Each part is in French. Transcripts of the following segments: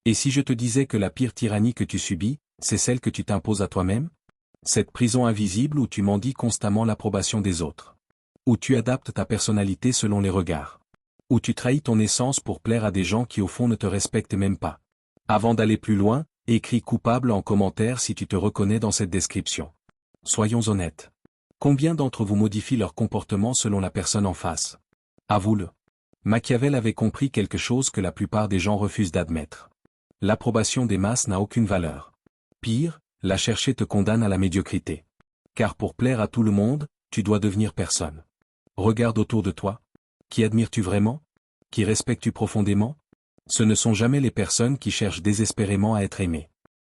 Et si je te disais que la pire tyrannie que tu subis, c'est celle que tu t'imposes à toi-même? Cette prison invisible où tu mendies constamment l'approbation des autres. Où tu adaptes ta personnalité selon les regards. Où tu trahis ton essence pour plaire à des gens qui au fond ne te respectent même pas. Avant d'aller plus loin, écris coupable en commentaire si tu te reconnais dans cette description. Soyons honnêtes. Combien d'entre vous modifient leur comportement selon la personne en face? Avoue-le. Machiavel avait compris quelque chose que la plupart des gens refusent d'admettre. L'approbation des masses n'a aucune valeur. Pire, la chercher te condamne à la médiocrité. Car pour plaire à tout le monde, tu dois devenir personne. Regarde autour de toi. Qui admires-tu vraiment? Qui respectes-tu profondément? Ce ne sont jamais les personnes qui cherchent désespérément à être aimées.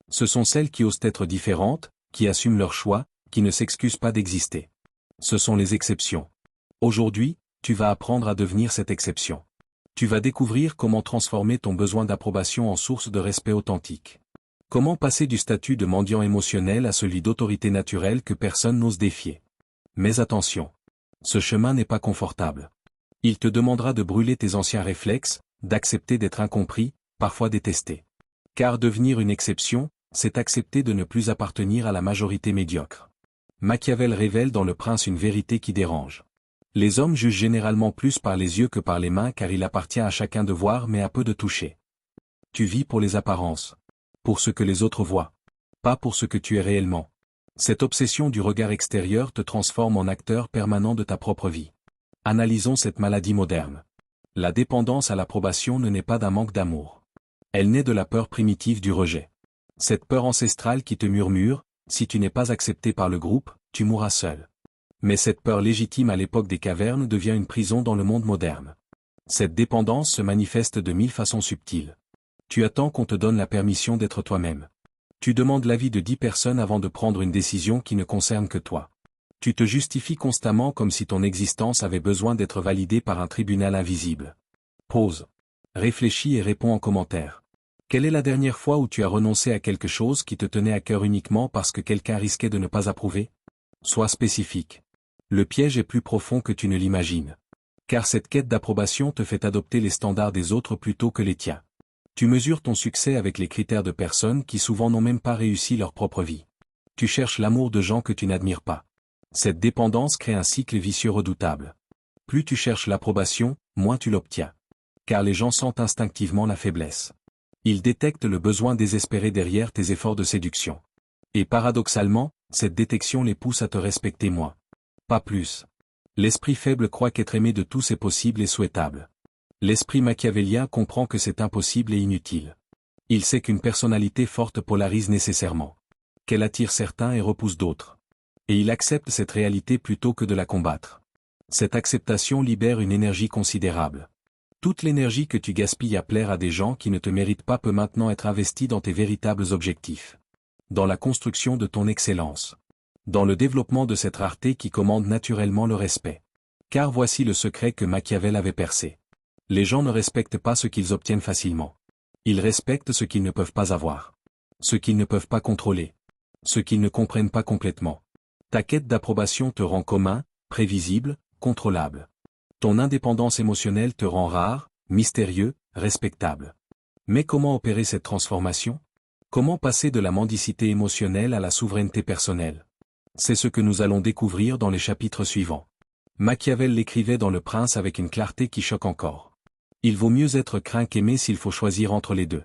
Ce sont celles qui osent être différentes, qui assument leurs choix, qui ne s'excusent pas d'exister. Ce sont les exceptions. Aujourd'hui, tu vas apprendre à devenir cette exception. Tu vas découvrir comment transformer ton besoin d'approbation en source de respect authentique. Comment passer du statut de mendiant émotionnel à celui d'autorité naturelle que personne n'ose défier. Mais attention. Ce chemin n'est pas confortable. Il te demandera de brûler tes anciens réflexes, d'accepter d'être incompris, parfois détesté. Car devenir une exception, c'est accepter de ne plus appartenir à la majorité médiocre. Machiavel révèle dans Le Prince une vérité qui dérange. Les hommes jugent généralement plus par les yeux que par les mains car il appartient à chacun de voir mais à peu de toucher. Tu vis pour les apparences. Pour ce que les autres voient. Pas pour ce que tu es réellement. Cette obsession du regard extérieur te transforme en acteur permanent de ta propre vie. Analysons cette maladie moderne. La dépendance à l'approbation ne naît pas d'un manque d'amour. Elle naît de la peur primitive du rejet. Cette peur ancestrale qui te murmure, si tu n'es pas accepté par le groupe, tu mourras seul. Mais cette peur légitime à l'époque des cavernes devient une prison dans le monde moderne. Cette dépendance se manifeste de 1000 façons subtiles. Tu attends qu'on te donne la permission d'être toi-même. Tu demandes l'avis de 10 personnes avant de prendre une décision qui ne concerne que toi. Tu te justifies constamment comme si ton existence avait besoin d'être validée par un tribunal invisible. Pause. Réfléchis et réponds en commentaire. Quelle est la dernière fois où tu as renoncé à quelque chose qui te tenait à cœur uniquement parce que quelqu'un risquait de ne pas approuver? Sois spécifique. Le piège est plus profond que tu ne l'imagines. Car cette quête d'approbation te fait adopter les standards des autres plutôt que les tiens. Tu mesures ton succès avec les critères de personnes qui souvent n'ont même pas réussi leur propre vie. Tu cherches l'amour de gens que tu n'admires pas. Cette dépendance crée un cycle vicieux redoutable. Plus tu cherches l'approbation, moins tu l'obtiens. Car les gens sentent instinctivement la faiblesse. Ils détectent le besoin désespéré derrière tes efforts de séduction. Et paradoxalement, cette détection les pousse à te respecter moins. Pas plus. L'esprit faible croit qu'être aimé de tous est possible et souhaitable. L'esprit machiavélien comprend que c'est impossible et inutile. Il sait qu'une personnalité forte polarise nécessairement. Qu'elle attire certains et repousse d'autres. Et il accepte cette réalité plutôt que de la combattre. Cette acceptation libère une énergie considérable. Toute l'énergie que tu gaspilles à plaire à des gens qui ne te méritent pas peut maintenant être investie dans tes véritables objectifs. Dans la construction de ton excellence. Dans le développement de cette rareté qui commande naturellement le respect. Car voici le secret que Machiavel avait percé. Les gens ne respectent pas ce qu'ils obtiennent facilement. Ils respectent ce qu'ils ne peuvent pas avoir. Ce qu'ils ne peuvent pas contrôler. Ce qu'ils ne comprennent pas complètement. Ta quête d'approbation te rend commun, prévisible, contrôlable. Ton indépendance émotionnelle te rend rare, mystérieux, respectable. Mais comment opérer cette transformation? Comment passer de la mendicité émotionnelle à la souveraineté personnelle? C'est ce que nous allons découvrir dans les chapitres suivants. Machiavel l'écrivait dans Le Prince avec une clarté qui choque encore. Il vaut mieux être craint qu'aimé s'il faut choisir entre les deux.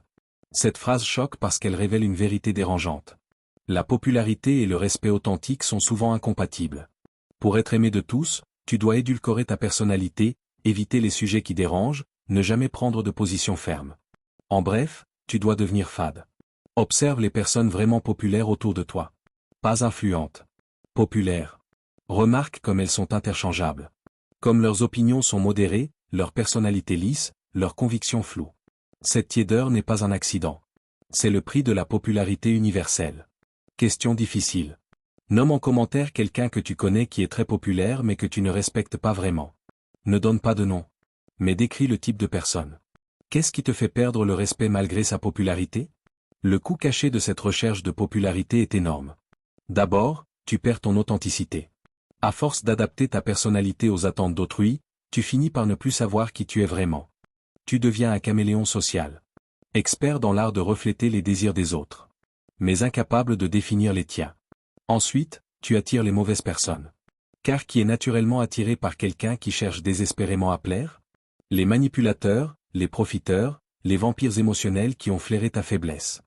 Cette phrase choque parce qu'elle révèle une vérité dérangeante. La popularité et le respect authentique sont souvent incompatibles. Pour être aimé de tous, tu dois édulcorer ta personnalité, éviter les sujets qui dérangent, ne jamais prendre de position ferme. En bref, tu dois devenir fade. Observe les personnes vraiment populaires autour de toi. Pas influentes. Populaires. Remarque comme elles sont interchangeables. Comme leurs opinions sont modérées, leur personnalité lisse, leurs convictions floues. Cette tiédeur n'est pas un accident. C'est le prix de la popularité universelle. Question difficile. Nomme en commentaire quelqu'un que tu connais qui est très populaire mais que tu ne respectes pas vraiment. Ne donne pas de nom. Mais décris le type de personne. Qu'est-ce qui te fait perdre le respect malgré sa popularité? Le coût caché de cette recherche de popularité est énorme. D'abord, tu perds ton authenticité. À force d'adapter ta personnalité aux attentes d'autrui, tu finis par ne plus savoir qui tu es vraiment. Tu deviens un caméléon social. Expert dans l'art de refléter les désirs des autres. Mais incapable de définir les tiens. Ensuite, tu attires les mauvaises personnes. Car qui est naturellement attiré par quelqu'un qui cherche désespérément à plaire? Les manipulateurs, les profiteurs, les vampires émotionnels qui ont flairé ta faiblesse.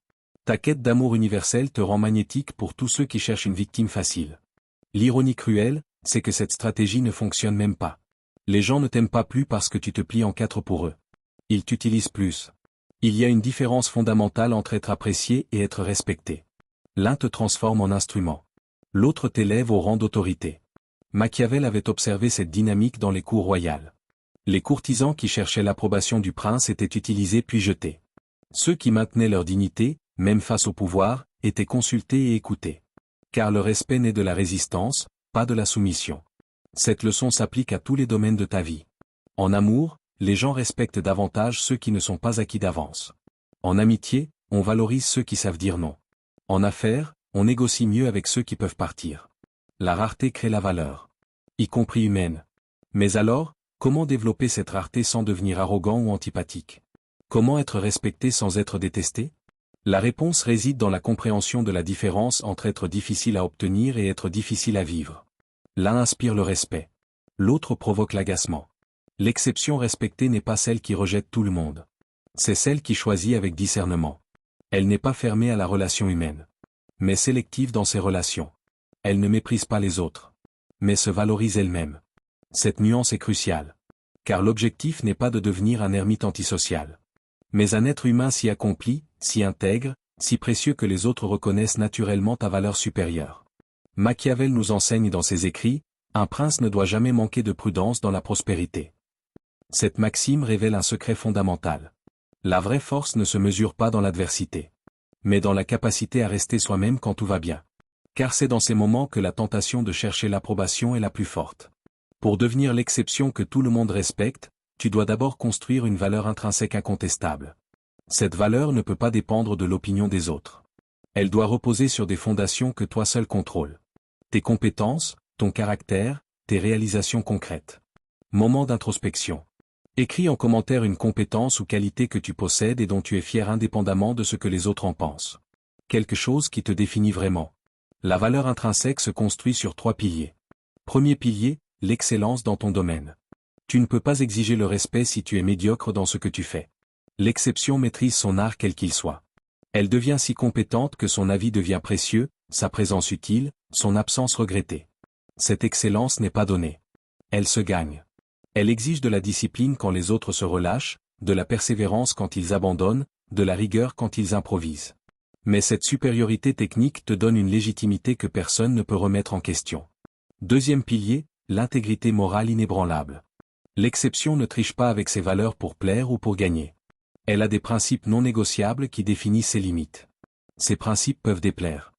Ta quête d'amour universel te rend magnétique pour tous ceux qui cherchent une victime facile. L'ironie cruelle, c'est que cette stratégie ne fonctionne même pas. Les gens ne t'aiment pas plus parce que tu te plies en quatre pour eux. Ils t'utilisent plus. Il y a une différence fondamentale entre être apprécié et être respecté. L'un te transforme en instrument. L'autre t'élève au rang d'autorité. Machiavel avait observé cette dynamique dans les cours royales. Les courtisans qui cherchaient l'approbation du prince étaient utilisés puis jetés. Ceux qui maintenaient leur dignité, même face au pouvoir, étaient consultés et écoutés. Car le respect naît de la résistance, pas de la soumission. Cette leçon s'applique à tous les domaines de ta vie. En amour, les gens respectent davantage ceux qui ne sont pas acquis d'avance. En amitié, on valorise ceux qui savent dire non. En affaires, on négocie mieux avec ceux qui peuvent partir. La rareté crée la valeur. Y compris humaine. Mais alors, comment développer cette rareté sans devenir arrogant ou antipathique? Comment être respecté sans être détesté? La réponse réside dans la compréhension de la différence entre être difficile à obtenir et être difficile à vivre. L'un inspire le respect. L'autre provoque l'agacement. L'exception respectée n'est pas celle qui rejette tout le monde. C'est celle qui choisit avec discernement. Elle n'est pas fermée à la relation humaine. Mais sélective dans ses relations. Elle ne méprise pas les autres. Mais se valorise elle-même. Cette nuance est cruciale. Car l'objectif n'est pas de devenir un ermite antisocial. Mais un être humain si accompli, si intègre, si précieux que les autres reconnaissent naturellement ta valeur supérieure. Machiavel nous enseigne dans ses écrits, un prince ne doit jamais manquer de prudence dans la prospérité. Cette maxime révèle un secret fondamental. La vraie force ne se mesure pas dans l'adversité, mais dans la capacité à rester soi-même quand tout va bien. Car c'est dans ces moments que la tentation de chercher l'approbation est la plus forte. Pour devenir l'exception que tout le monde respecte, tu dois d'abord construire une valeur intrinsèque incontestable. Cette valeur ne peut pas dépendre de l'opinion des autres. Elle doit reposer sur des fondations que toi seul contrôles. Tes compétences, ton caractère, tes réalisations concrètes. Moment d'introspection. Écris en commentaire une compétence ou qualité que tu possèdes et dont tu es fier indépendamment de ce que les autres en pensent. Quelque chose qui te définit vraiment. La valeur intrinsèque se construit sur 3 piliers. Premier pilier, l'excellence dans ton domaine. Tu ne peux pas exiger le respect si tu es médiocre dans ce que tu fais. L'exception maîtrise son art quel qu'il soit. Elle devient si compétente que son avis devient précieux, sa présence utile, son absence regrettée. Cette excellence n'est pas donnée. Elle se gagne. Elle exige de la discipline quand les autres se relâchent, de la persévérance quand ils abandonnent, de la rigueur quand ils improvisent. Mais cette supériorité technique te donne une légitimité que personne ne peut remettre en question. Deuxième pilier, l'intégrité morale inébranlable. L'exception ne triche pas avec ses valeurs pour plaire ou pour gagner. Elle a des principes non négociables qui définissent ses limites. Ces principes peuvent déplaire.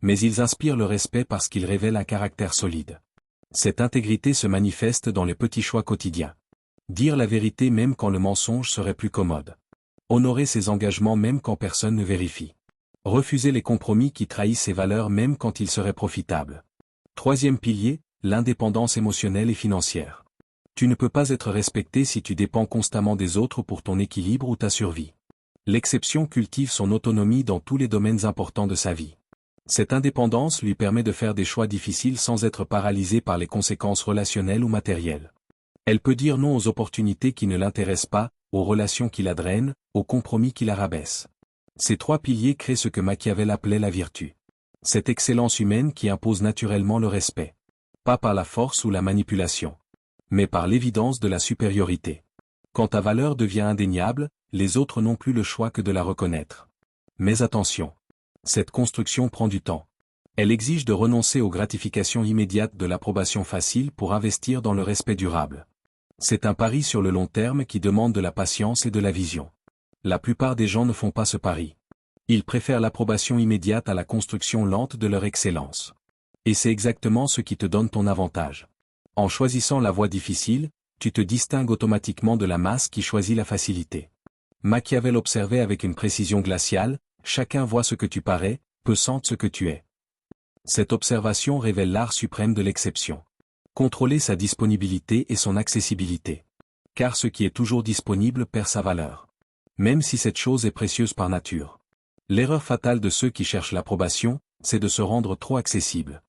Mais ils inspirent le respect parce qu'ils révèlent un caractère solide. Cette intégrité se manifeste dans les petits choix quotidiens. Dire la vérité même quand le mensonge serait plus commode. Honorer ses engagements même quand personne ne vérifie. Refuser les compromis qui trahissent ses valeurs même quand ils seraient profitables. Troisième pilier, l'indépendance émotionnelle et financière. Tu ne peux pas être respecté si tu dépends constamment des autres pour ton équilibre ou ta survie. L'exception cultive son autonomie dans tous les domaines importants de sa vie. Cette indépendance lui permet de faire des choix difficiles sans être paralysé par les conséquences relationnelles ou matérielles. Elle peut dire non aux opportunités qui ne l'intéressent pas, aux relations qui la drainent, aux compromis qui la rabaissent. Ces 3 piliers créent ce que Machiavel appelait la vertu. Cette excellence humaine qui impose naturellement le respect. Pas par la force ou la manipulation, mais par l'évidence de la supériorité. Quand ta valeur devient indéniable, les autres n'ont plus le choix que de la reconnaître. Mais attention. Cette construction prend du temps. Elle exige de renoncer aux gratifications immédiates de l'approbation facile pour investir dans le respect durable. C'est un pari sur le long terme qui demande de la patience et de la vision. La plupart des gens ne font pas ce pari. Ils préfèrent l'approbation immédiate à la construction lente de leur excellence. Et c'est exactement ce qui te donne ton avantage. En choisissant la voie difficile, tu te distingues automatiquement de la masse qui choisit la facilité. Machiavel observait avec une précision glaciale, chacun voit ce que tu parais, peu sente ce que tu es. Cette observation révèle l'art suprême de l'exception. Contrôler sa disponibilité et son accessibilité. Car ce qui est toujours disponible perd sa valeur. même si cette chose est précieuse par nature. L'erreur fatale de ceux qui cherchent l'approbation, c'est de se rendre trop accessible.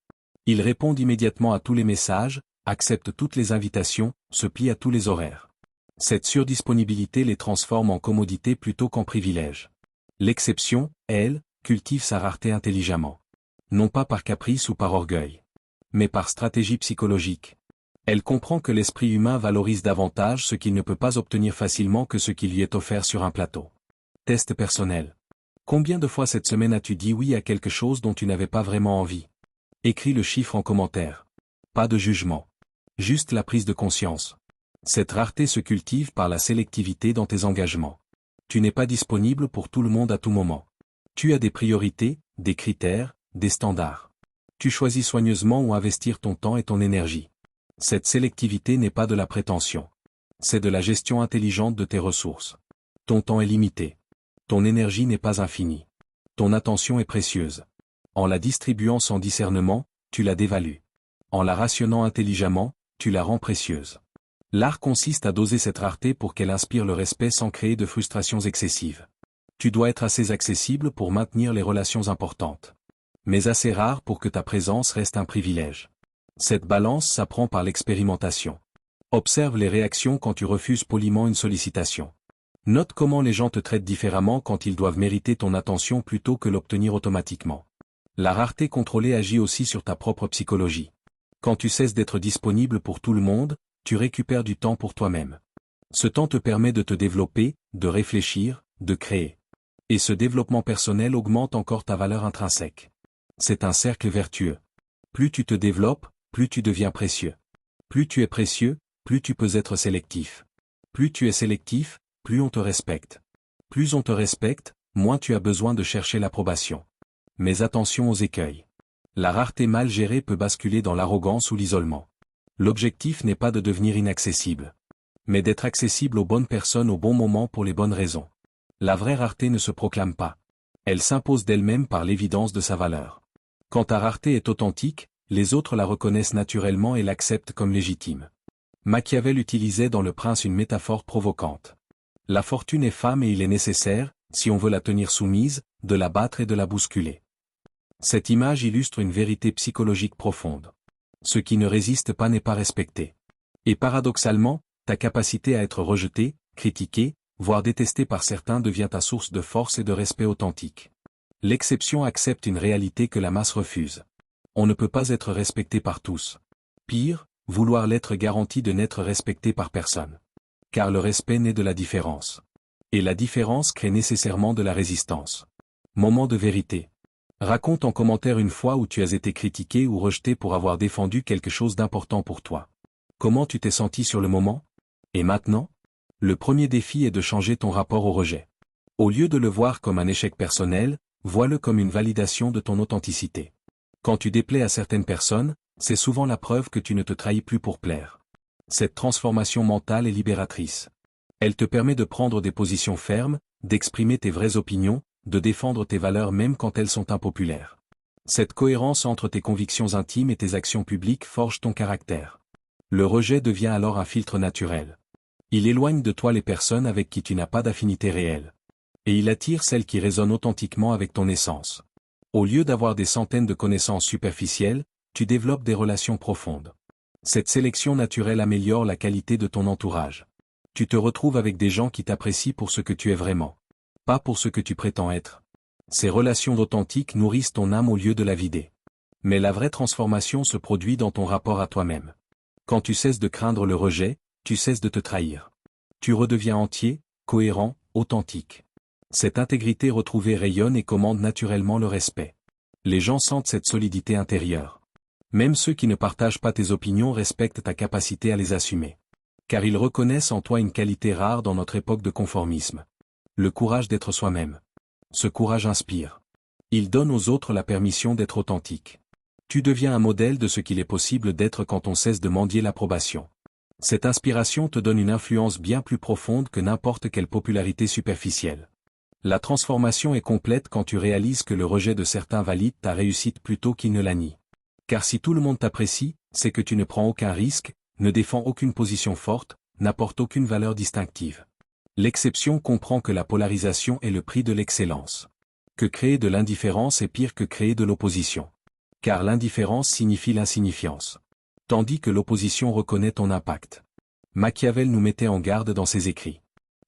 Ils répondent immédiatement à tous les messages, acceptent toutes les invitations, se plient à tous les horaires. Cette surdisponibilité les transforme en commodité plutôt qu'en privilège. L'exception, elle, cultive sa rareté intelligemment. Non pas par caprice ou par orgueil, mais par stratégie psychologique. Elle comprend que l'esprit humain valorise davantage ce qu'il ne peut pas obtenir facilement que ce qui lui est offert sur un plateau. Test personnel. Combien de fois cette semaine as-tu dit oui à quelque chose dont tu n'avais pas vraiment envie? Écris le chiffre en commentaire. Pas de jugement. Juste la prise de conscience. Cette rareté se cultive par la sélectivité dans tes engagements. Tu n'es pas disponible pour tout le monde à tout moment. Tu as des priorités, des critères, des standards. Tu choisis soigneusement où investir ton temps et ton énergie. Cette sélectivité n'est pas de la prétention. C'est de la gestion intelligente de tes ressources. Ton temps est limité. Ton énergie n'est pas infinie. Ton attention est précieuse. En la distribuant sans discernement, tu la dévalues. En la rationnant intelligemment, tu la rends précieuse. L'art consiste à doser cette rareté pour qu'elle inspire le respect sans créer de frustrations excessives. Tu dois être assez accessible pour maintenir les relations importantes, mais assez rare pour que ta présence reste un privilège. Cette balance s'apprend par l'expérimentation. Observe les réactions quand tu refuses poliment une sollicitation. Note comment les gens te traitent différemment quand ils doivent mériter ton attention plutôt que l'obtenir automatiquement. La rareté contrôlée agit aussi sur ta propre psychologie. Quand tu cesses d'être disponible pour tout le monde, tu récupères du temps pour toi-même. Ce temps te permet de te développer, de réfléchir, de créer. Et ce développement personnel augmente encore ta valeur intrinsèque. C'est un cercle vertueux. Plus tu te développes, plus tu deviens précieux. Plus tu es précieux, plus tu peux être sélectif. Plus tu es sélectif, plus on te respecte. Plus on te respecte, moins tu as besoin de chercher l'approbation. Mais attention aux écueils. La rareté mal gérée peut basculer dans l'arrogance ou l'isolement. L'objectif n'est pas de devenir inaccessible, mais d'être accessible aux bonnes personnes au bon moment pour les bonnes raisons. La vraie rareté ne se proclame pas. Elle s'impose d'elle-même par l'évidence de sa valeur. Quand ta rareté est authentique, les autres la reconnaissent naturellement et l'acceptent comme légitime. Machiavel utilisait dans Le Prince une métaphore provocante. La fortune est femme et il est nécessaire, si on veut la tenir soumise, de la battre et de la bousculer. Cette image illustre une vérité psychologique profonde. Ce qui ne résiste pas n'est pas respecté. Et paradoxalement, ta capacité à être rejeté, critiqué, voire détesté par certains devient ta source de force et de respect authentique. L'exception accepte une réalité que la masse refuse. On ne peut pas être respecté par tous. Pire, vouloir l'être garantit de n'être respecté par personne. Car le respect naît de la différence. Et la différence crée nécessairement de la résistance. Moment de vérité. Raconte en commentaire une fois où tu as été critiqué ou rejeté pour avoir défendu quelque chose d'important pour toi. Comment tu t'es senti sur le moment? Et maintenant? Le premier défi est de changer ton rapport au rejet. Au lieu de le voir comme un échec personnel, vois-le comme une validation de ton authenticité. Quand tu déplais à certaines personnes, c'est souvent la preuve que tu ne te trahis plus pour plaire. Cette transformation mentale est libératrice. Elle te permet de prendre des positions fermes, d'exprimer tes vraies opinions, de défendre tes valeurs même quand elles sont impopulaires. Cette cohérence entre tes convictions intimes et tes actions publiques forge ton caractère. Le rejet devient alors un filtre naturel. Il éloigne de toi les personnes avec qui tu n'as pas d'affinité réelle. Et il attire celles qui résonnent authentiquement avec ton essence. Au lieu d'avoir des centaines de connaissances superficielles, tu développes des relations profondes. Cette sélection naturelle améliore la qualité de ton entourage. Tu te retrouves avec des gens qui t'apprécient pour ce que tu es vraiment, pas pour ce que tu prétends être. Ces relations authentiques nourrissent ton âme au lieu de la vider. Mais la vraie transformation se produit dans ton rapport à toi-même. Quand tu cesses de craindre le rejet, tu cesses de te trahir. Tu redeviens entier, cohérent, authentique. Cette intégrité retrouvée rayonne et commande naturellement le respect. Les gens sentent cette solidité intérieure. Même ceux qui ne partagent pas tes opinions respectent ta capacité à les assumer. Car ils reconnaissent en toi une qualité rare dans notre époque de conformisme. Le courage d'être soi-même. Ce courage inspire. Il donne aux autres la permission d'être authentique. Tu deviens un modèle de ce qu'il est possible d'être quand on cesse de mendier l'approbation. Cette inspiration te donne une influence bien plus profonde que n'importe quelle popularité superficielle. La transformation est complète quand tu réalises que le rejet de certains valide ta réussite plutôt qu'il ne la nie. Car si tout le monde t'apprécie, c'est que tu ne prends aucun risque, ne défends aucune position forte, n'apportes aucune valeur distinctive. L'exception comprend que la polarisation est le prix de l'excellence. Que créer de l'indifférence est pire que créer de l'opposition. Car l'indifférence signifie l'insignifiance. Tandis que l'opposition reconnaît ton impact. Machiavel nous mettait en garde dans ses écrits.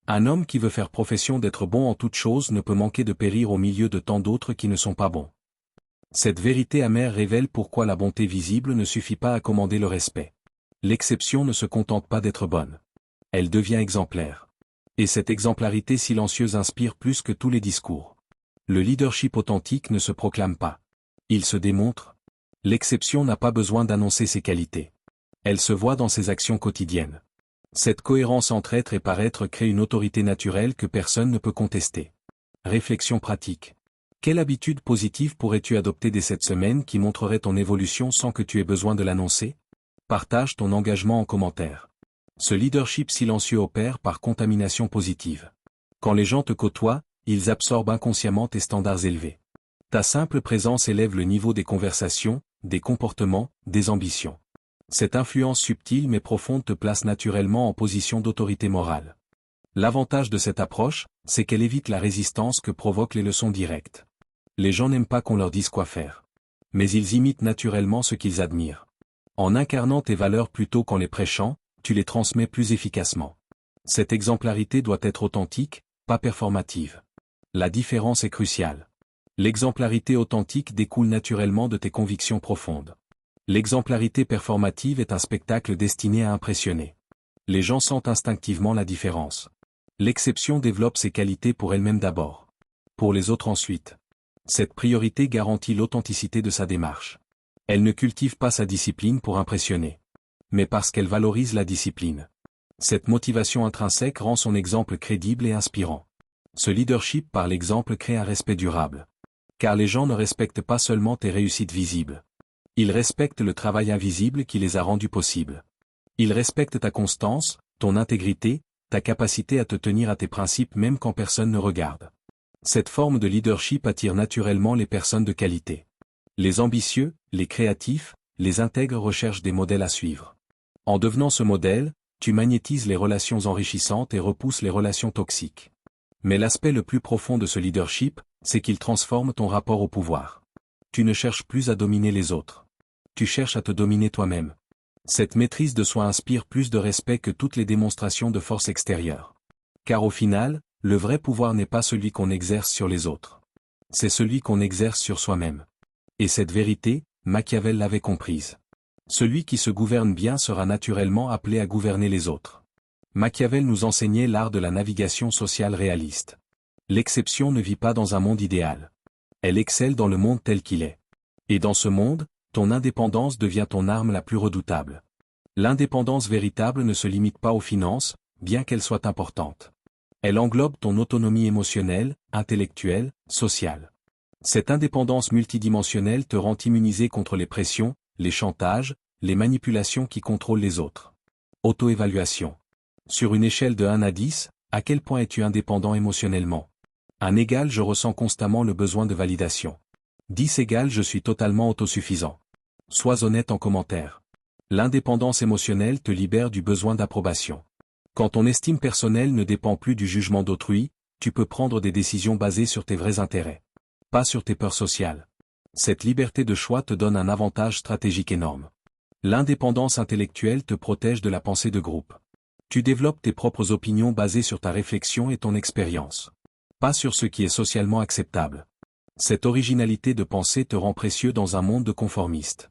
Un homme qui veut faire profession d'être bon en toute chose ne peut manquer de périr au milieu de tant d'autres qui ne sont pas bons. Cette vérité amère révèle pourquoi la bonté visible ne suffit pas à commander le respect. L'exception ne se contente pas d'être bonne. Elle devient exemplaire. Et cette exemplarité silencieuse inspire plus que tous les discours. Le leadership authentique ne se proclame pas. Il se démontre. L'exception n'a pas besoin d'annoncer ses qualités. Elle se voit dans ses actions quotidiennes. Cette cohérence entre être et paraître crée une autorité naturelle que personne ne peut contester. Réflexion pratique. Quelle habitude positive pourrais-tu adopter dès cette semaine qui montrerait ton évolution sans que tu aies besoin de l'annoncer? Partage ton engagement en commentaire. Ce leadership silencieux opère par contamination positive. Quand les gens te côtoient, ils absorbent inconsciemment tes standards élevés. Ta simple présence élève le niveau des conversations, des comportements, des ambitions. Cette influence subtile mais profonde te place naturellement en position d'autorité morale. L'avantage de cette approche, c'est qu'elle évite la résistance que provoquent les leçons directes. Les gens n'aiment pas qu'on leur dise quoi faire. Mais ils imitent naturellement ce qu'ils admirent. En incarnant tes valeurs plutôt qu'en les prêchant, tu les transmets plus efficacement. Cette exemplarité doit être authentique, pas performative. La différence est cruciale. L'exemplarité authentique découle naturellement de tes convictions profondes. L'exemplarité performative est un spectacle destiné à impressionner. Les gens sentent instinctivement la différence. L'exception développe ses qualités pour elle-même d'abord. Pour les autres ensuite. Cette priorité garantit l'authenticité de sa démarche. Elle ne cultive pas sa discipline pour impressionner. Mais parce qu'elle valorise la discipline. Cette motivation intrinsèque rend son exemple crédible et inspirant. Ce leadership par l'exemple crée un respect durable. Car les gens ne respectent pas seulement tes réussites visibles. Ils respectent le travail invisible qui les a rendus possibles. Ils respectent ta constance, ton intégrité, ta capacité à te tenir à tes principes même quand personne ne regarde. Cette forme de leadership attire naturellement les personnes de qualité. Les ambitieux, les créatifs, les intègres recherchent des modèles à suivre. En devenant ce modèle, tu magnétises les relations enrichissantes et repousses les relations toxiques. Mais l'aspect le plus profond de ce leadership, c'est qu'il transforme ton rapport au pouvoir. Tu ne cherches plus à dominer les autres. Tu cherches à te dominer toi-même. Cette maîtrise de soi inspire plus de respect que toutes les démonstrations de force extérieure. Car au final, le vrai pouvoir n'est pas celui qu'on exerce sur les autres. C'est celui qu'on exerce sur soi-même. Et cette vérité, Machiavel l'avait comprise. Celui qui se gouverne bien sera naturellement appelé à gouverner les autres. Machiavel nous enseignait l'art de la navigation sociale réaliste. L'exception ne vit pas dans un monde idéal. Elle excelle dans le monde tel qu'il est. Et dans ce monde, ton indépendance devient ton arme la plus redoutable. L'indépendance véritable ne se limite pas aux finances, bien qu'elle soit importante. Elle englobe ton autonomie émotionnelle, intellectuelle, sociale. Cette indépendance multidimensionnelle te rend immunisé contre les pressions, les chantages, les manipulations qui contrôlent les autres. Auto-évaluation. Sur une échelle de 1 à 10, à quel point es-tu indépendant émotionnellement? 1 égale je ressens constamment le besoin de validation. 10 égale je suis totalement autosuffisant. Sois honnête en commentaire. L'indépendance émotionnelle te libère du besoin d'approbation. Quand ton estime personnelle ne dépend plus du jugement d'autrui, tu peux prendre des décisions basées sur tes vrais intérêts. Pas sur tes peurs sociales. Cette liberté de choix te donne un avantage stratégique énorme. L'indépendance intellectuelle te protège de la pensée de groupe. Tu développes tes propres opinions basées sur ta réflexion et ton expérience. Pas sur ce qui est socialement acceptable. Cette originalité de pensée te rend précieux dans un monde de conformistes.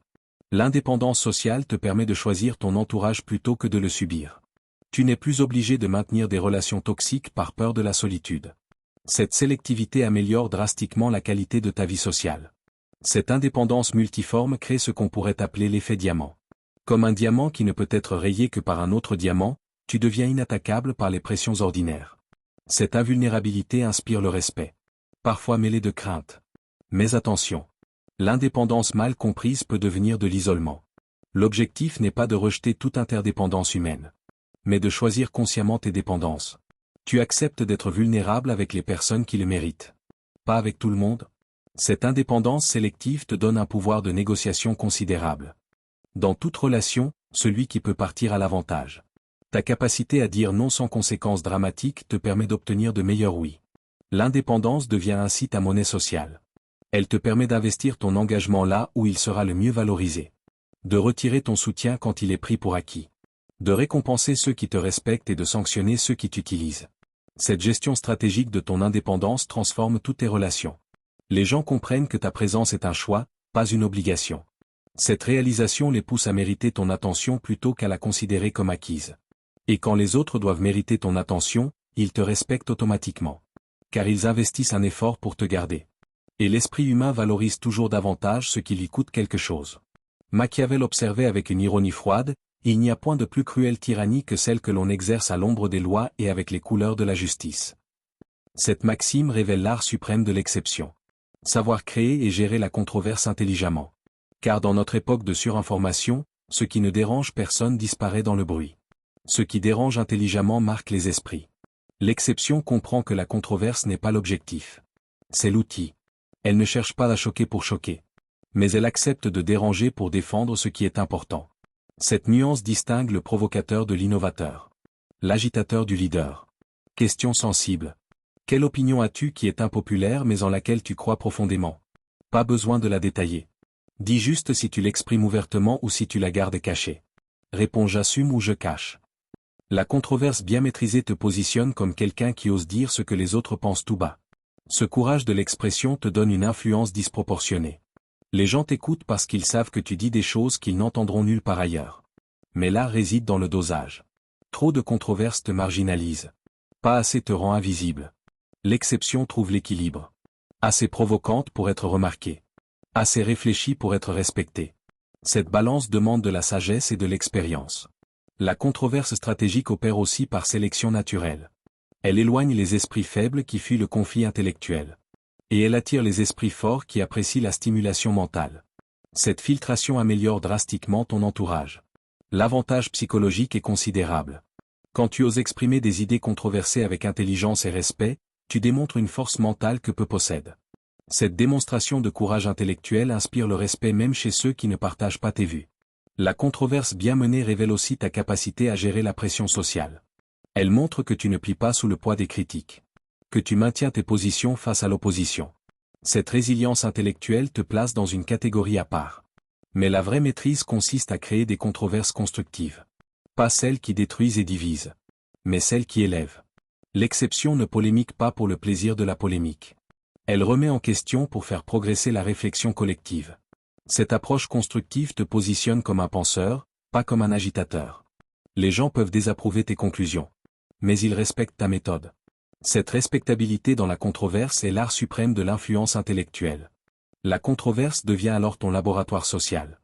L'indépendance sociale te permet de choisir ton entourage plutôt que de le subir. Tu n'es plus obligé de maintenir des relations toxiques par peur de la solitude. Cette sélectivité améliore drastiquement la qualité de ta vie sociale. Cette indépendance multiforme crée ce qu'on pourrait appeler l'effet diamant. Comme un diamant qui ne peut être rayé que par un autre diamant, tu deviens inattaquable par les pressions ordinaires. Cette invulnérabilité inspire le respect. Parfois mêlé de crainte. Mais attention. L'indépendance mal comprise peut devenir de l'isolement. L'objectif n'est pas de rejeter toute interdépendance humaine. Mais de choisir consciemment tes dépendances. Tu acceptes d'être vulnérable avec les personnes qui le méritent. Pas avec tout le monde. Cette indépendance sélective te donne un pouvoir de négociation considérable. Dans toute relation, celui qui peut partir a l'avantage. Ta capacité à dire non sans conséquences dramatiques te permet d'obtenir de meilleurs oui. L'indépendance devient ainsi ta monnaie sociale. Elle te permet d'investir ton engagement là où il sera le mieux valorisé. De retirer ton soutien quand il est pris pour acquis. De récompenser ceux qui te respectent et de sanctionner ceux qui t'utilisent. Cette gestion stratégique de ton indépendance transforme toutes tes relations. Les gens comprennent que ta présence est un choix, pas une obligation. Cette réalisation les pousse à mériter ton attention plutôt qu'à la considérer comme acquise. Et quand les autres doivent mériter ton attention, ils te respectent automatiquement. Car ils investissent un effort pour te garder. Et l'esprit humain valorise toujours davantage ce qui lui coûte quelque chose. Machiavel observait avec une ironie froide, il n'y a point de plus cruelle tyrannie que celle que l'on exerce à l'ombre des lois et avec les couleurs de la justice. Cette maxime révèle l'art suprême de l'exception. Savoir créer et gérer la controverse intelligemment. Car dans notre époque de surinformation, ce qui ne dérange personne disparaît dans le bruit. Ce qui dérange intelligemment marque les esprits. L'exception comprend que la controverse n'est pas l'objectif. C'est l'outil. Elle ne cherche pas à choquer pour choquer. Mais elle accepte de déranger pour défendre ce qui est important. Cette nuance distingue le provocateur de l'innovateur. L'agitateur du leader. Question sensible. Quelle opinion as-tu qui est impopulaire mais en laquelle tu crois profondément? Pas besoin de la détailler. Dis juste si tu l'exprimes ouvertement ou si tu la gardes cachée. Réponds j'assume ou je cache. La controverse bien maîtrisée te positionne comme quelqu'un qui ose dire ce que les autres pensent tout bas. Ce courage de l'expression te donne une influence disproportionnée. Les gens t'écoutent parce qu'ils savent que tu dis des choses qu'ils n'entendront nulle part ailleurs. Mais là réside dans le dosage. Trop de controverses te marginalisent. Pas assez te rend invisible. L'exception trouve l'équilibre. Assez provocante pour être remarquée. Assez réfléchie pour être respectée. Cette balance demande de la sagesse et de l'expérience. La controverse stratégique opère aussi par sélection naturelle. Elle éloigne les esprits faibles qui fuient le conflit intellectuel. Et elle attire les esprits forts qui apprécient la stimulation mentale. Cette filtration améliore drastiquement ton entourage. L'avantage psychologique est considérable. Quand tu oses exprimer des idées controversées avec intelligence et respect, tu démontres une force mentale que peu possèdent. Cette démonstration de courage intellectuel inspire le respect même chez ceux qui ne partagent pas tes vues. La controverse bien menée révèle aussi ta capacité à gérer la pression sociale. Elle montre que tu ne plies pas sous le poids des critiques. Que tu maintiens tes positions face à l'opposition. Cette résilience intellectuelle te place dans une catégorie à part. Mais la vraie maîtrise consiste à créer des controverses constructives. Pas celles qui détruisent et divisent. Mais celles qui élèvent. L'exception ne polémique pas pour le plaisir de la polémique. Elle remet en question pour faire progresser la réflexion collective. Cette approche constructive te positionne comme un penseur, pas comme un agitateur. Les gens peuvent désapprouver tes conclusions. Mais ils respectent ta méthode. Cette respectabilité dans la controverse est l'art suprême de l'influence intellectuelle. La controverse devient alors ton laboratoire social.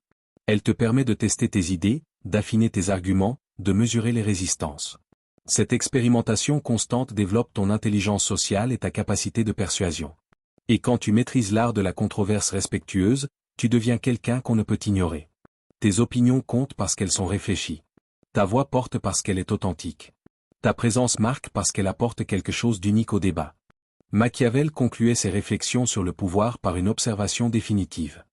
Elle te permet de tester tes idées, d'affiner tes arguments, de mesurer les résistances. Cette expérimentation constante développe ton intelligence sociale et ta capacité de persuasion. Et quand tu maîtrises l'art de la controverse respectueuse, tu deviens quelqu'un qu'on ne peut ignorer. Tes opinions comptent parce qu'elles sont réfléchies. Ta voix porte parce qu'elle est authentique. Ta présence marque parce qu'elle apporte quelque chose d'unique au débat. Machiavel concluait ses réflexions sur le pouvoir par une observation définitive.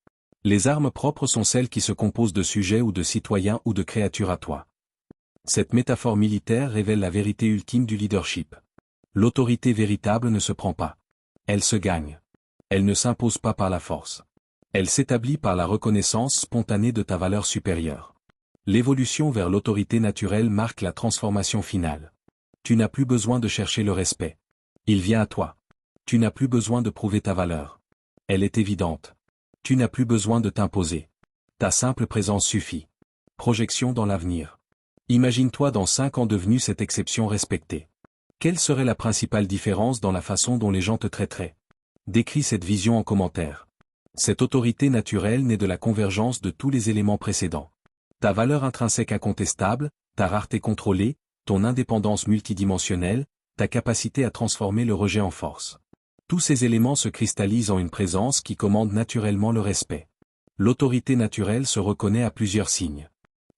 Les armes propres sont celles qui se composent de sujets ou de citoyens ou de créatures à toi. Cette métaphore militaire révèle la vérité ultime du leadership. L'autorité véritable ne se prend pas. Elle se gagne. Elle ne s'impose pas par la force. Elle s'établit par la reconnaissance spontanée de ta valeur supérieure. L'évolution vers l'autorité naturelle marque la transformation finale. Tu n'as plus besoin de chercher le respect. Il vient à toi. Tu n'as plus besoin de prouver ta valeur. Elle est évidente. Tu n'as plus besoin de t'imposer. Ta simple présence suffit. Projection dans l'avenir. Imagine-toi dans 5 ans devenu cette exception respectée. Quelle serait la principale différence dans la façon dont les gens te traiteraient? Décris cette vision en commentaire. Cette autorité naturelle naît de la convergence de tous les éléments précédents. Ta valeur intrinsèque incontestable, ta rareté contrôlée, ton indépendance multidimensionnelle, ta capacité à transformer le rejet en force. Tous ces éléments se cristallisent en une présence qui commande naturellement le respect. L'autorité naturelle se reconnaît à plusieurs signes.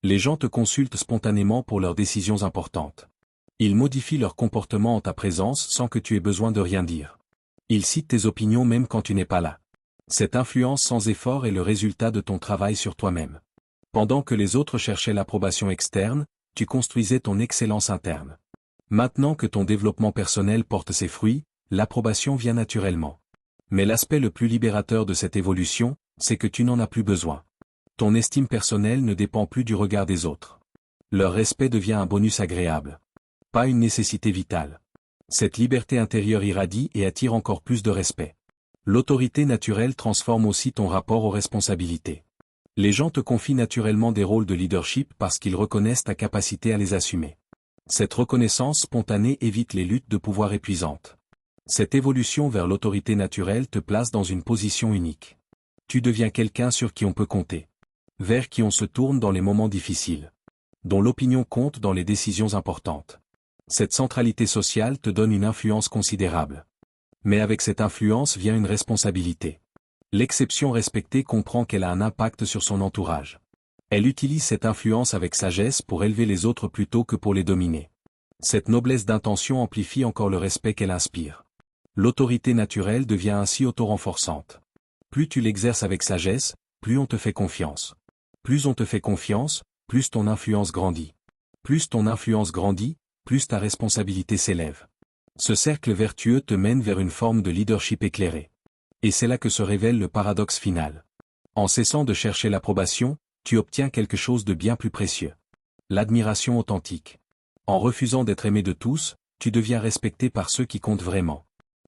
Les gens te consultent spontanément pour leurs décisions importantes. Ils modifient leur comportement en ta présence sans que tu aies besoin de rien dire. Ils citent tes opinions même quand tu n'es pas là. Cette influence sans effort est le résultat de ton travail sur toi-même. Pendant que les autres cherchaient l'approbation externe, tu construisais ton excellence interne. Maintenant que ton développement personnel porte ses fruits, l'approbation vient naturellement. Mais l'aspect le plus libérateur de cette évolution, c'est que tu n'en as plus besoin. Ton estime personnelle ne dépend plus du regard des autres. Leur respect devient un bonus agréable. Pas une nécessité vitale. Cette liberté intérieure irradie et attire encore plus de respect. L'autorité naturelle transforme aussi ton rapport aux responsabilités. Les gens te confient naturellement des rôles de leadership parce qu'ils reconnaissent ta capacité à les assumer. Cette reconnaissance spontanée évite les luttes de pouvoir épuisantes. Cette évolution vers l'autorité naturelle te place dans une position unique. Tu deviens quelqu'un sur qui on peut compter. Vers qui on se tourne dans les moments difficiles. Dont l'opinion compte dans les décisions importantes. Cette centralité sociale te donne une influence considérable. Mais avec cette influence vient une responsabilité. L'exception respectée comprend qu'elle a un impact sur son entourage. Elle utilise cette influence avec sagesse pour élever les autres plutôt que pour les dominer. Cette noblesse d'intention amplifie encore le respect qu'elle inspire. L'autorité naturelle devient ainsi auto-renforçante. Plus tu l'exerces avec sagesse, plus on te fait confiance. Plus on te fait confiance, plus ton influence grandit. Plus ton influence grandit, plus ta responsabilité s'élève. Ce cercle vertueux te mène vers une forme de leadership éclairé. Et c'est là que se révèle le paradoxe final. En cessant de chercher l'approbation, tu obtiens quelque chose de bien plus précieux. L'admiration authentique. En refusant d'être aimé de tous, tu deviens respecté par ceux qui comptent vraiment.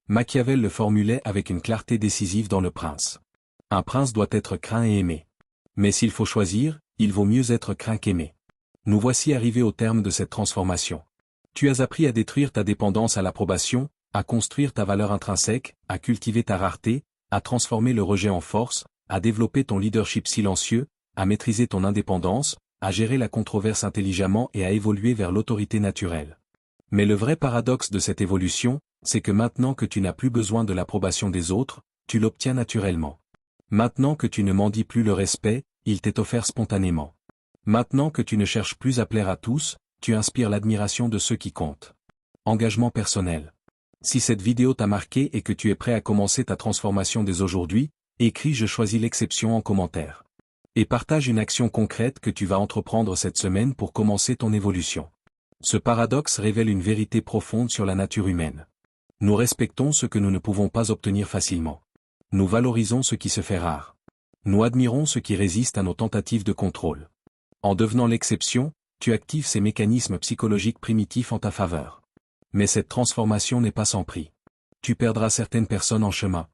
Machiavel le formulait avec une clarté décisive dans Le Prince. Un prince doit être craint et aimé. Mais s'il faut choisir, il vaut mieux être craint qu'aimé. Nous voici arrivés au terme de cette transformation. Tu as appris à détruire ta dépendance à l'approbation, à construire ta valeur intrinsèque, à cultiver ta rareté, à transformer le rejet en force, à développer ton leadership silencieux, à maîtriser ton indépendance, à gérer la controverse intelligemment et à évoluer vers l'autorité naturelle. Mais le vrai paradoxe de cette évolution, c'est que maintenant que tu n'as plus besoin de l'approbation des autres, tu l'obtiens naturellement. Maintenant que tu ne mendis plus le respect, il t'est offert spontanément. Maintenant que tu ne cherches plus à plaire à tous, tu inspires l'admiration de ceux qui comptent. Engagement personnel. Si cette vidéo t'a marqué et que tu es prêt à commencer ta transformation dès aujourd'hui, écris "Je choisis l'exception" en commentaire. Et partage une action concrète que tu vas entreprendre cette semaine pour commencer ton évolution. Ce paradoxe révèle une vérité profonde sur la nature humaine. Nous respectons ce que nous ne pouvons pas obtenir facilement. Nous valorisons ce qui se fait rare. Nous admirons ce qui résiste à nos tentatives de contrôle. En devenant l'exception, tu actives ces mécanismes psychologiques primitifs en ta faveur. Mais cette transformation n'est pas sans prix. Tu perdras certaines personnes en chemin.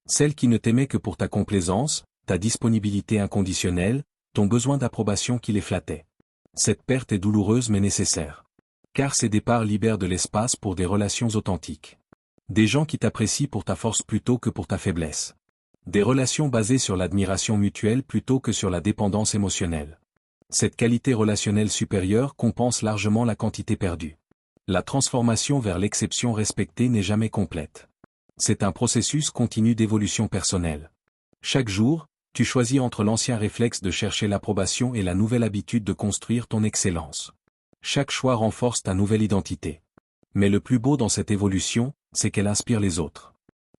Celles qui ne t'aimaient que pour ta complaisance, ta disponibilité inconditionnelle, ton besoin d'approbation qui les flattait. Cette perte est douloureuse mais nécessaire. Car ces départs libèrent de l'espace pour des relations authentiques. Des gens qui t'apprécient pour ta force plutôt que pour ta faiblesse. Des relations basées sur l'admiration mutuelle plutôt que sur la dépendance émotionnelle. Cette qualité relationnelle supérieure compense largement la quantité perdue. La transformation vers l'exception respectée n'est jamais complète. C'est un processus continu d'évolution personnelle. Chaque jour, tu choisis entre l'ancien réflexe de chercher l'approbation et la nouvelle habitude de construire ton excellence. Chaque choix renforce ta nouvelle identité. Mais le plus beau dans cette évolution, c'est qu'elle inspire les autres.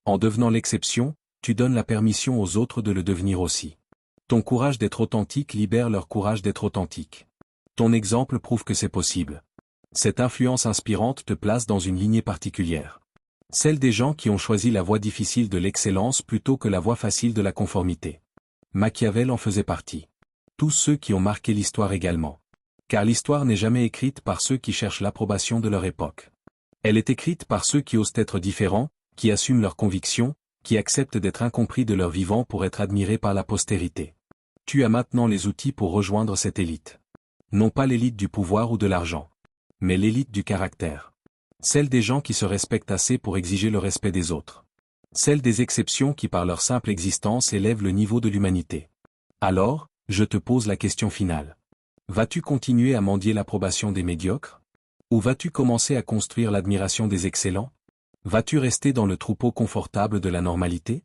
En devenant l'exception, tu donnes la permission aux autres de le devenir aussi. Ton courage d'être authentique libère leur courage d'être authentique. Ton exemple prouve que c'est possible. Cette influence inspirante te place dans une lignée particulière. Celle des gens qui ont choisi la voie difficile de l'excellence plutôt que la voie facile de la conformité. Machiavel en faisait partie. Tous ceux qui ont marqué l'histoire également. Car l'histoire n'est jamais écrite par ceux qui cherchent l'approbation de leur époque. Elle est écrite par ceux qui osent être différents, qui assument leurs convictions, qui acceptent d'être incompris de leur vivant pour être admirés par la postérité. Tu as maintenant les outils pour rejoindre cette élite. Non pas l'élite du pouvoir ou de l'argent. Mais l'élite du caractère. Celle des gens qui se respectent assez pour exiger le respect des autres. Celle des exceptions qui par leur simple existence élèvent le niveau de l'humanité. Alors, je te pose la question finale. Vas-tu continuer à mendier l'approbation des médiocres? Ou vas-tu commencer à construire l'admiration des excellents? Vas-tu rester dans le troupeau confortable de la normalité?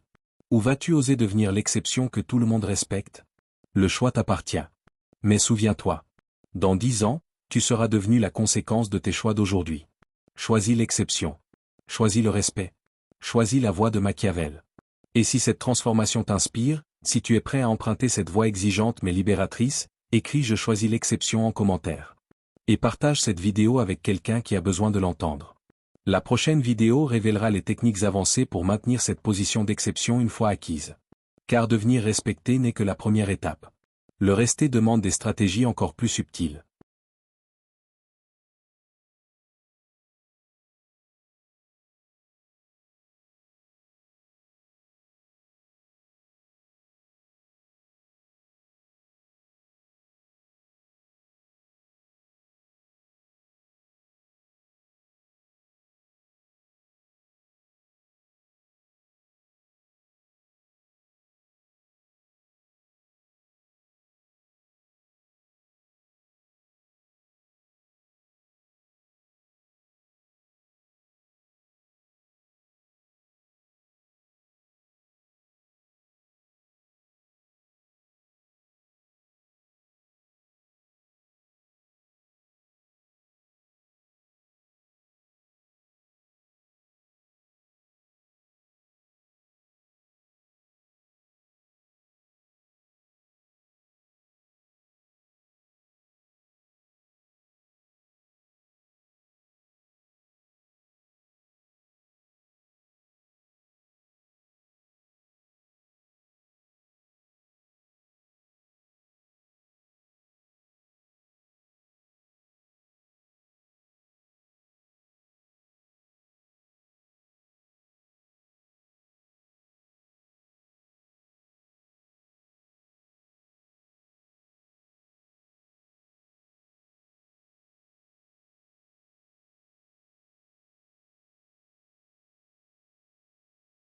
Ou vas-tu oser devenir l'exception que tout le monde respecte? Le choix t'appartient. Mais souviens-toi. Dans 10 ans, tu seras devenu la conséquence de tes choix d'aujourd'hui. Choisis l'exception. Choisis le respect. Choisis la voie de Machiavel. Et si cette transformation t'inspire, si tu es prêt à emprunter cette voie exigeante mais libératrice, écris "Je choisis l'exception" en commentaire. Et partage cette vidéo avec quelqu'un qui a besoin de l'entendre. La prochaine vidéo révélera les techniques avancées pour maintenir cette position d'exception une fois acquise. Car devenir respecté n'est que la première étape. Le rester demande des stratégies encore plus subtiles.